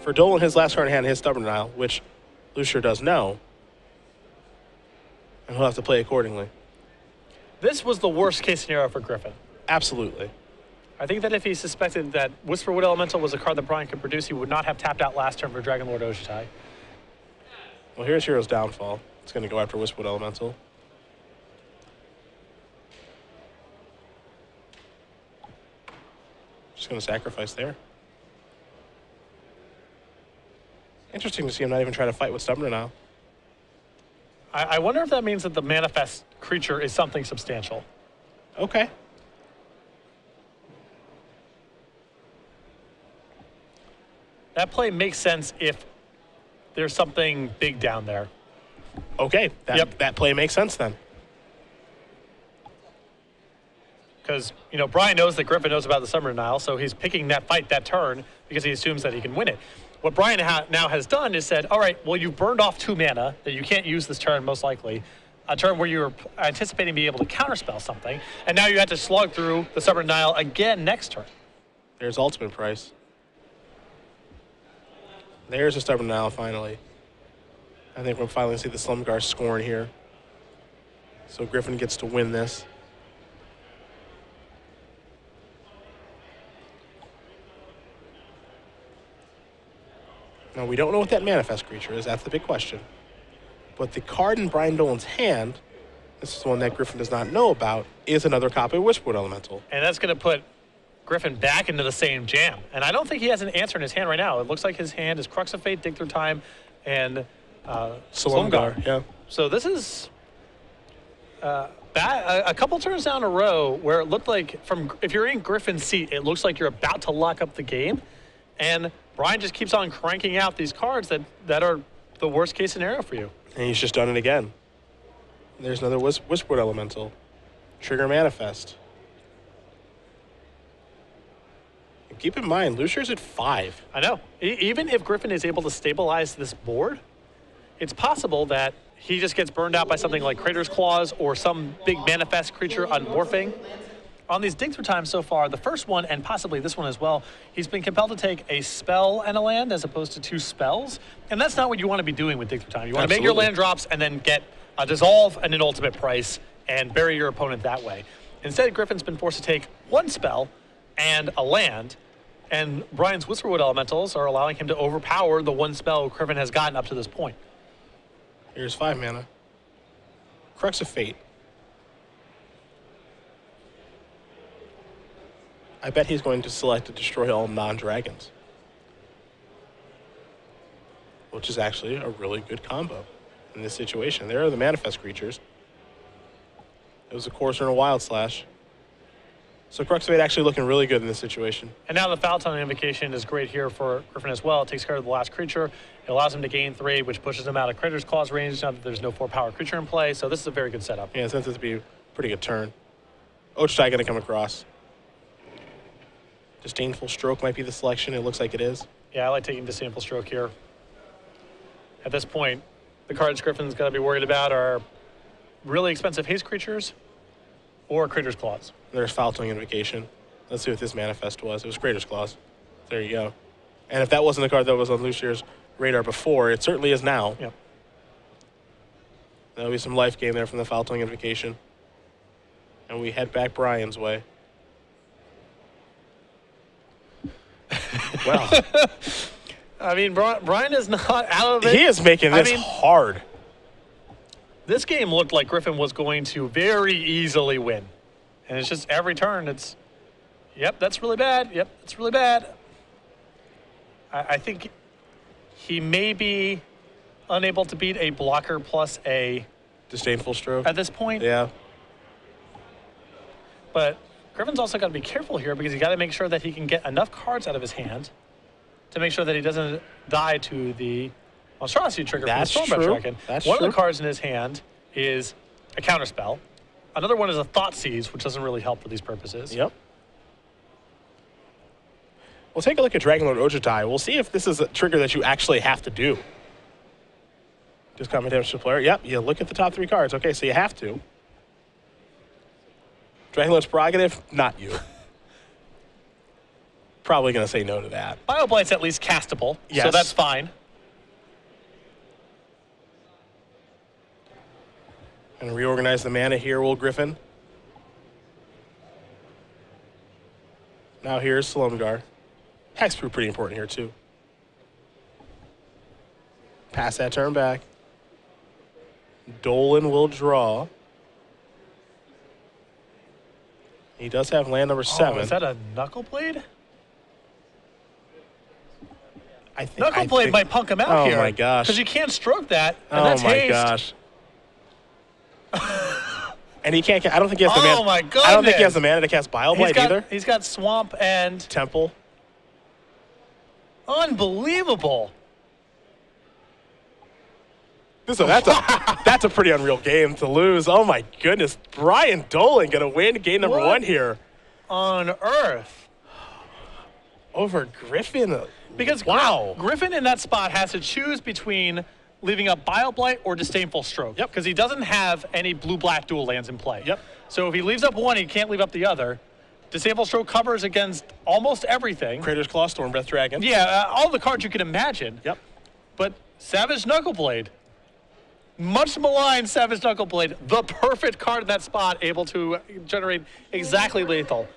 For Dolan, his last card in hand, his Stubborn Denial, which Lussier does know. And he'll have to play accordingly. This was the worst case scenario for Griffin. Absolutely. I think that if he suspected that Whisperwood Elemental was a card that Brian could produce, he would not have tapped out last turn for Dragon Lord Ojutai. Well, here's Hero's Downfall. It's going to go after Whisperwood Elemental. Just going to sacrifice there. Interesting to see him not even try to fight with Stubborn Denial. I wonder if that means that the manifest creature is something substantial. Okay. That play makes sense if there's something big down there. Okay, that play makes sense then. Because, you know, Brian knows that Griffin knows about the Stubborn Denial, so he's picking that fight, that turn, because he assumes that he can win it. What Brian now has done is said, all right, well, you've burned off 2 mana that you can't use this turn, most likely. A turn where you're anticipating being able to counterspell something, and now you have to slog through the Stubborn Denial again next turn. There's Ultimate Price. There's a Stubborn Denial, finally. I think we'll finally see the Slumgar Scorn here. So Griffin gets to win this. Now, we don't know what that manifest creature is. That's the big question. But the card in Brian Dolan's hand, this is one that Griffin does not know about, is another copy of Whisperwood Elemental. And that's going to put Griffin back into the same jam. And I don't think he has an answer in his hand right now. It looks like his hand is Crux of Fate, Dig Through Time, and Slumgar. Yeah. So this is a couple turns down a row where it looked like, if you're in Griffin's seat, it looks like you're about to lock up the game. And Brian just keeps on cranking out these cards that are the worst case scenario for you. And he's just done it again. There's another Whisperwood Elemental. Trigger Manifest. And keep in mind, Lussier's at 5. I know. Even if Griffin is able to stabilize this board, it's possible that he just gets burned out by something like Crater's Claws or some big manifest creature unmorphing. On these Dig Through Times so far, the first one, and possibly this one as well, he's been compelled to take a spell and a land as opposed to 2 spells. And that's not what you want to be doing with Dig Through Time. You want to make your land drops and then get a Dissolve and an Ultimate Price and bury your opponent that way. Instead, Griffin's been forced to take 1 spell and a land, and Brian's Whisperwood Elementals are allowing him to overpower the 1 spell Griffin has gotten up to this point. Here's 5 mana. Crux of Fate. I bet he's going to select to destroy all non-dragons. Which is actually a really good combo in this situation. There are the manifest creatures. It was a Courser and a Wild Slash. So Crux of Fate actually looking really good in this situation. And now the Foul Tongue Invocation is great here for Griffin as well. It takes care of the last creature. It allows him to gain 3, which pushes him out of Crater's Claws range now that there's no 4-power creature in play. So this is a very good setup. Yeah, since this would be a pretty good turn. Ojutai going to come across. Disdainful Stroke might be the selection. It looks like it is. Yeah, I like taking Disdainful Stroke here. At this point, the cards Griffin's got to be worried about are really expensive haste creatures or Crater's Claws. There's Foul Tongue Invocation. Let's see what this manifest was. It was Crater's Claws. There you go. And if that wasn't the card that was on Lussier's radar before, it certainly is now. Yep. There'll be some life gain there from the Foul Tongue Invocation. And we head back Brian's way. Wow. I mean, Brian is not out of it. He is making this hard. This game looked like Griffin was going to very easily win. And it's just every turn, it's, yep, that's really bad. Yep, that's really bad. I think he may be unable to beat a blocker plus a Disdainful Stroke at this point. Yeah. But Griffin's also got to be careful here because he's got to make sure that he can get enough cards out of his hand to make sure that he doesn't die to the monstrosity trigger from the Stormbreath Dragon. One of the cards in his hand is a counterspell. Another one is a Thought Seize, which doesn't really help for these purposes. Yep. We'll take a look at Dragonlord Ojutai. We'll see if this is a trigger that you actually have to do. Just combat damage to the player. Yep, you look at the top 3 cards. Okay, so you have to. Dragonlord's Prerogative, not you. probably going to say no to that. BioBlight's at least castable, so Yes. that's fine. And reorganize the mana here, will Griffin. Now here's Slumgar. Hexproof pretty important here too. Pass that turn back. Dolan will draw. He does have land number 7. Oh, is that a Knuckleblade? I think Knuckleblade might punk him out here. Oh my gosh. Because you can't stroke that, and Oh that's my haste. gosh. And he can't. I don't think he has the mana. Oh my goodness. I don't think he has the mana to cast BioBlight either. He's got Swamp and Temple. unbelievable. That's a pretty unreal game to lose. Oh my goodness. Brian Dolan gonna win game number 1 here. On earth. Over Griffin. Because wow. Griffin in that spot has to choose between leaving up BioBlight or Disdainful Stroke. Yep. Because he doesn't have any blue-black dual lands in play. Yep. So if he leaves up one, he can't leave up the other. Disdainful Stroke covers against almost everything. Crater's Claw, Stormbreath Dragon. Yeah, all the cards you can imagine. Yep. But Savage Knuckleblade, much maligned Savage Knuckleblade, the perfect card in that spot, able to generate exactly lethal.